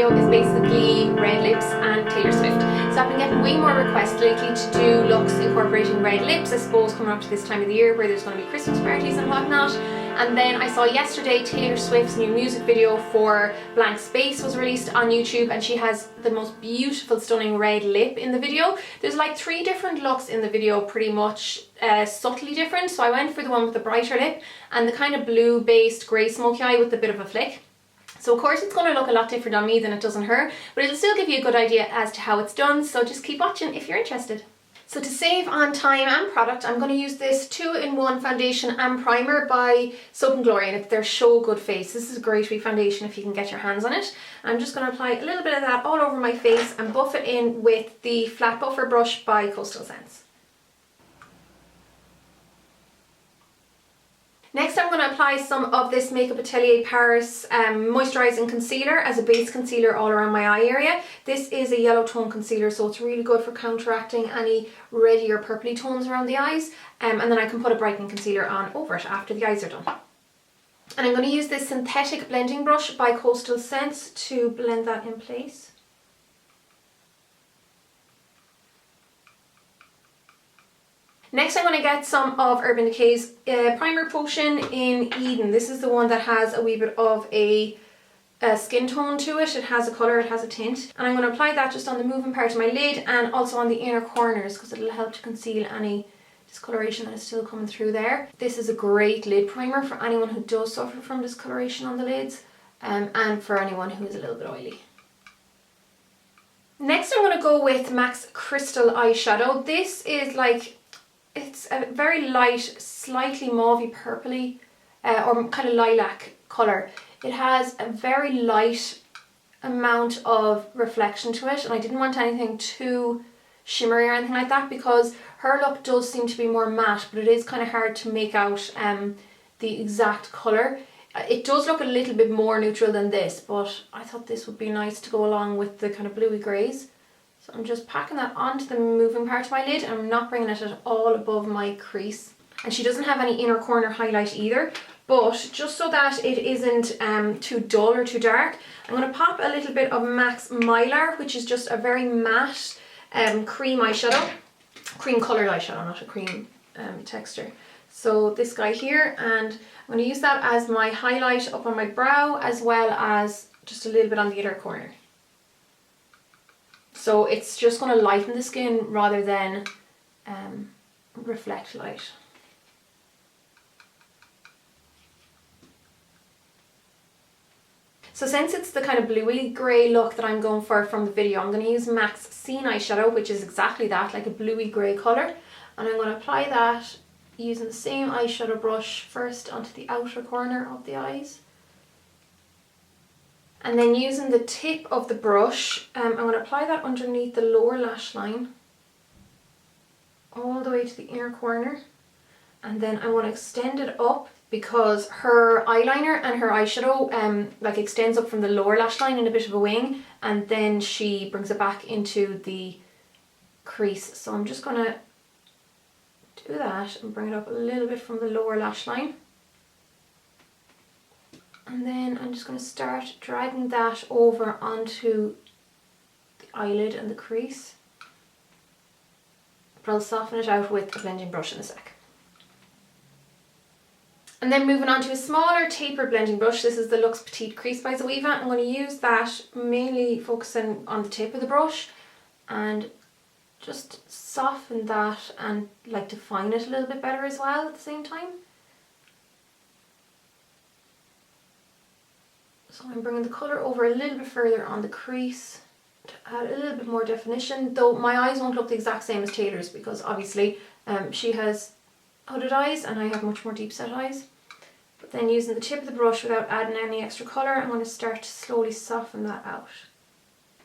video is basically red lips and Taylor Swift. So I've been getting way more requests lately to do looks incorporating red lips, I suppose coming up to this time of the year where there's going to be Christmas parties and whatnot. And then I saw yesterday Taylor Swift's new music video for Blank Space was released on YouTube, and she has the most beautiful stunning red lip in the video. There's like 3 different looks in the video, pretty much subtly different. So I went for the one with the brighter lip and the kind of blue based grey smoky eye with a bit of a flick. So of course it's going to look a lot different on me than it does on her, but it'll still give you a good idea as to how it's done, so just keep watching if you're interested. So to save on time and product, I'm going to use this 2-in-1 foundation and primer by Soap & Glory, and it's their Show Good Face. This is a great wee foundation if you can get your hands on it. I'm just going to apply a little bit of that all over my face and buff it in with the Flat Buffer brush by Coastal Scents. Next I'm going to apply some of this Makeup Atelier Paris Moisturising Concealer as a base concealer all around my eye area. This is a yellow tone concealer, so it's really good for counteracting any reddy or purpley tones around the eyes. And then I can put a brightening concealer on over it after the eyes are done. And I'm going to use this synthetic blending brush by Coastal Scents to blend that in place. Next I'm going to get some of Urban Decay's Primer Potion in Eden. This is the one that has a wee bit of a skin tone to it. It has a colour, it has a tint. And I'm going to apply that just on the moving part of my lid and also on the inner corners, because it'll help to conceal any discoloration that is still coming through there. This is a great lid primer for anyone who does suffer from discoloration on the lids, and for anyone who is a little bit oily. Next I'm going to go with MAC's Crystal EyeShadow. This is like, it's a very light, slightly mauvey purpley or kind of lilac colour. It has a very light amount of reflection to it, and I didn't want anything too shimmery or anything like that because her look does seem to be more matte, but it is kind of hard to make out the exact colour. It does look a little bit more neutral than this, but I thought this would be nice to go along with the kind of bluey greys. So I'm just packing that onto the moving part of my lid, and I'm not bringing it at all above my crease. And she doesn't have any inner corner highlight either, but just so that it isn't too dull or too dark, I'm going to pop a little bit of MAC's Mylar, which is just a very matte cream eyeshadow. Cream coloured eyeshadow, not a cream texture. So this guy here, and I'm going to use that as my highlight up on my brow as well as just a little bit on the inner corner. So it's just going to lighten the skin rather than reflect light. So since it's the kind of bluey grey look that I'm going for from the video, I'm going to use MAC's Scene Eyeshadow, which is exactly that, like a bluey grey colour. And I'm going to apply that using the same eyeshadow brush first onto the outer corner of the eyes. And then using the tip of the brush, I'm going to apply that underneath the lower lash line, all the way to the inner corner. And then I'm going to extend it up because her eyeliner and her eyeshadow like extends up from the lower lash line in a bit of a wing, and then she brings it back into the crease. So I'm just going to do that and bring it up a little bit from the lower lash line. And then I'm just going to start dragging that over onto the eyelid and the crease. But I'll soften it out with a blending brush in a sec. And then moving on to a smaller taper blending brush. This is the Luxe Petite Crease by Zoeva. I'm going to use that mainly focusing on the tip of the brush and just soften that and like define it a little bit better as well at the same time. So I'm bringing the colour over a little bit further on the crease to add a little bit more definition, though my eyes won't look the exact same as Taylor's because obviously she has hooded eyes and I have much more deep set eyes. But then using the tip of the brush without adding any extra colour, I'm going to start to slowly soften that out.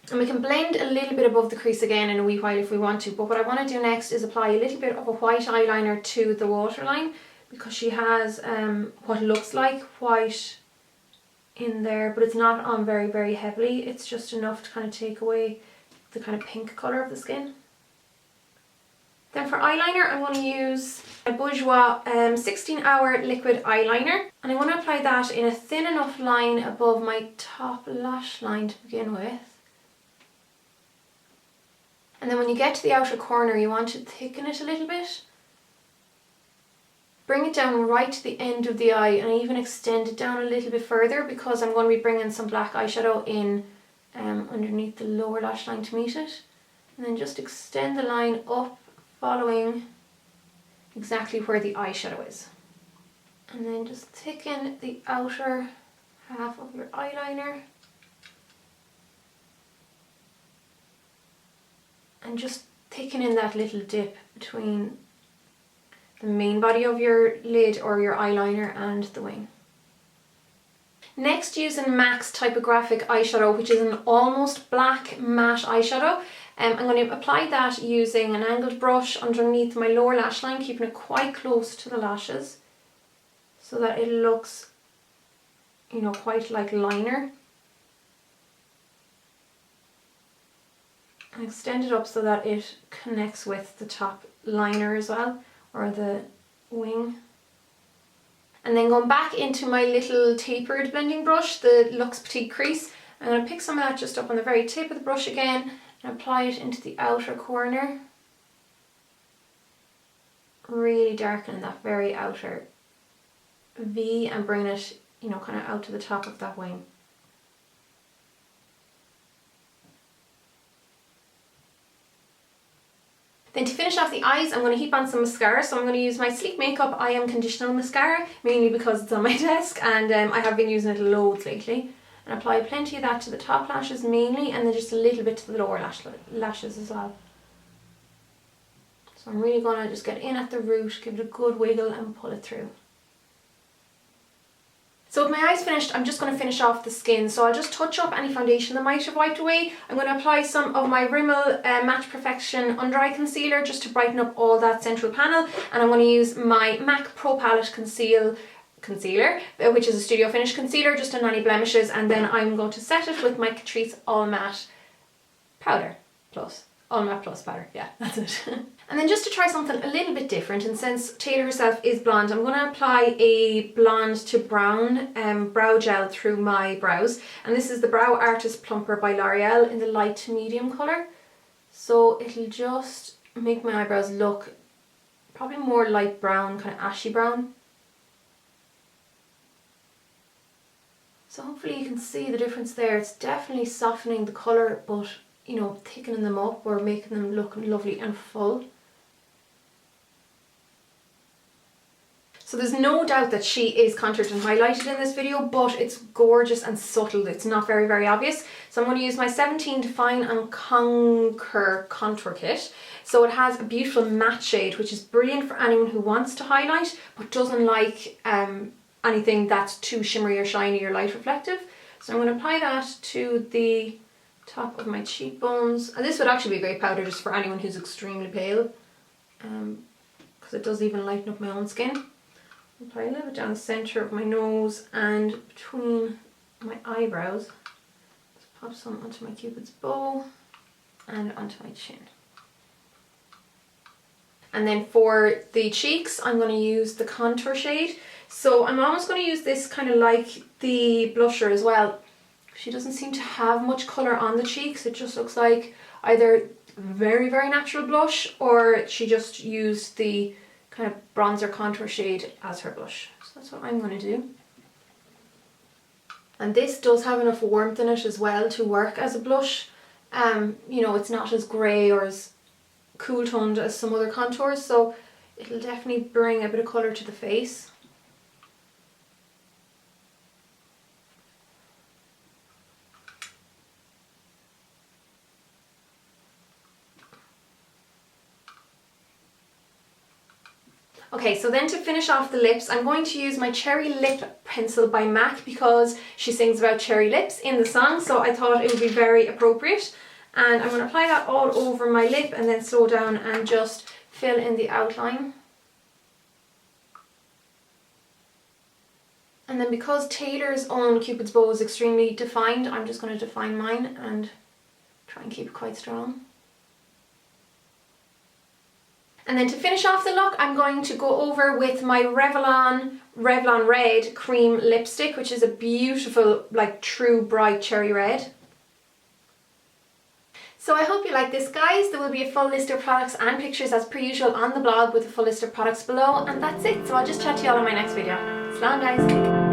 And we can blend a little bit above the crease again in a wee while if we want to, but what I want to do next is apply a little bit of a white eyeliner to the waterline because she has what looks like white in there, but it's not on very, very heavily. It's just enough to kind of take away the kind of pink colour of the skin. Then for eyeliner, I'm going to use my Bourjois 16 Hour Liquid Eyeliner. And I want to apply that in a thin enough line above my top lash line to begin with. And then when you get to the outer corner, you want to thicken it a little bit. Bring it down right to the end of the eye and even extend it down a little bit further, because I'm going to be bringing some black eyeshadow in underneath the lower lash line to meet it. And then just extend the line up, following exactly where the eyeshadow is. And then just thicken the outer half of your eyeliner. And just thicken in that little dip between the main body of your lid or your eyeliner and the wing. Next, using NYX Typographic Eyeshadow, which is an almost black matte eyeshadow. I'm going to apply that using an angled brush underneath my lower lash line, keeping it quite close to the lashes so that it looks, you know, quite like liner. And extend it up so that it connects with the top liner as well, or the wing. And then going back into my little tapered blending brush, the Luxe Petite Crease, I'm going to pick some of that just up on the very tip of the brush again and apply it into the outer corner. Really darkening that very outer V and bringing it, you know, kind of out to the top of that wing. Then to finish off the eyes, I'm going to heap on some mascara. So I'm going to use my Sleek Makeup I Am Conditional Mascara, mainly because it's on my desk and I have been using it loads lately. And apply plenty of that to the top lashes mainly, and then just a little bit to the lower lashes as well. So I'm really going to just get in at the root, give it a good wiggle and pull it through. So with my eyes finished, I'm just going to finish off the skin. So I'll just touch up any foundation that might have wiped away. I'm going to apply some of my Rimmel Match Perfection Under Eye Concealer just to brighten up all that central panel. And I'm going to use my MAC Pro Palette Concealer, which is a Studio Finish concealer, just on any blemishes. And then I'm going to set it with my Catrice All Matte Powder Plus. All Matte Plus Powder, yeah, that's it. And then just to try something a little bit different, and since Taylor herself is blonde, I'm going to apply a blonde to brown brow gel through my brows. And this is the Brow Artist Plumper by L'Oreal in the light to medium colour. So it'll just make my eyebrows look probably more light brown, kind of ashy brown. So hopefully you can see the difference there. It's definitely softening the colour, but you know, thickening them up or making them look lovely and full. So there's no doubt that she is contoured and highlighted in this video, but it's gorgeous and subtle. It's not very, very obvious. So I'm going to use my 17 Define and Conquer Contour Kit. So it has a beautiful matte shade, which is brilliant for anyone who wants to highlight, but doesn't like anything that's too shimmery or shiny or light reflective. So I'm going to apply that to the top of my cheekbones, and this would actually be a great powder just for anyone who's extremely pale, because it does even lighten up my own skin. Apply a little bit down the centre of my nose and between my eyebrows. Just pop some onto my Cupid's bow and onto my chin. And then for the cheeks, I'm going to use the contour shade. So I'm almost going to use this kind of like the blusher as well. She doesn't seem to have much colour on the cheeks. It just looks like either very, very natural blush, or she just used the kind of bronzer contour shade as her blush. So that's what I'm going to do. And this does have enough warmth in it as well to work as a blush. You know, it's not as grey or as cool toned as some other contours, so it'll definitely bring a bit of colour to the face. Okay, so then to finish off the lips, I'm going to use my Cherry Lip Pencil by MAC because she sings about cherry lips in the song, so I thought it would be very appropriate. And I'm going to apply that all over my lip and then slow down and just fill in the outline. And then because Taylor's own Cupid's bow is extremely defined, I'm just going to define mine and try and keep it quite strong. And then to finish off the look, I'm going to go over with my Revlon Red Cream Lipstick, which is a beautiful, like true bright cherry red. So I hope you like this, guys. There will be a full list of products and pictures as per usual on the blog with a full list of products below. And that's it. So I'll just chat to you all in my next video. Slán, guys.